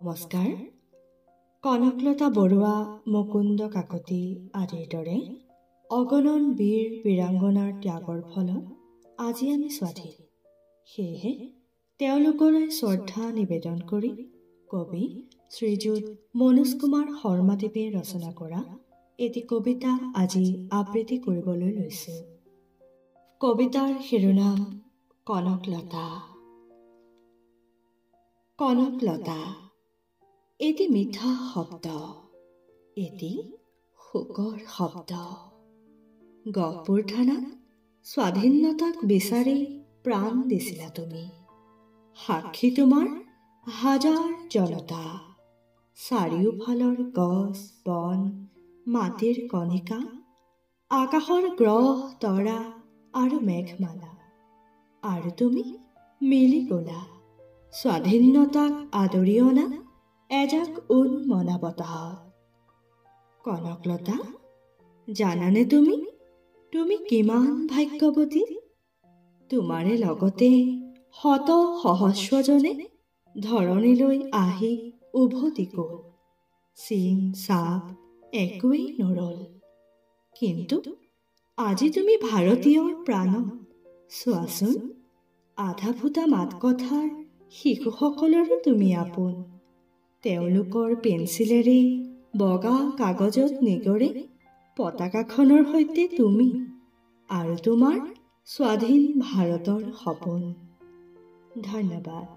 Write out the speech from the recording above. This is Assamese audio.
নমস্কাৰ। কনকলতা বৰুৱা, মুকুন্দ কাকতি আদিৰ দৰে অগণন বীৰ বীৰাংগনাৰ ত্যাগৰ ফলত আজি আমি স্বাধীন। সেয়েহে তেওঁলোকলৈ শ্ৰদ্ধা নিবেদন কৰি কবি শ্ৰীযুত মনোজ কুমাৰ শৰ্মাদেৱে ৰচনা কৰা এটি কবিতা আজি আবৃত্তি কৰিবলৈ লৈছোঁ। কবিতাৰ শিৰোনাম কনকলতা। কনকলতা এটি মিঠা শব্দ, এটি শোকৰ শব্দ। গহপুৰ থানাত স্বাধীনতাক বিচাৰি প্ৰাণ দিছিলা তুমি। সাক্ষী তোমাৰ হাজাৰ জনতা, চাৰিওফালৰ গছ বন, মাটিৰ কণিকা, আকাশৰ গ্ৰহ তৰা আৰু মেঘমালা, আৰু তুমি মিলি গলা স্বাধীনতাক আদৰি অনা এজাক উন্মনা বতাহত। কনকলতা, জানানে তুমি কিমান ভাগ্যৱতী? তোমাৰে লগতে শত সহস্ৰজনে ধৰণীলৈ আহি উভতি গ'ল, চিন চাপ একোৱেই নৰল। কিন্তু আজি তুমি ভাৰতীয়ৰ প্ৰাণত, চোৱাচোন আধা ফুটা মাত কথাৰ শিশুসকলৰো তুমি আপোন। তেওঁলোকৰ পেঞ্চিলেৰে বগা কাগজত নিগৰে পতাকাখনৰ সৈতে তুমি আৰু তোমাৰ স্বাধীন ভাৰতৰ সপোন। ধন্যবাদ।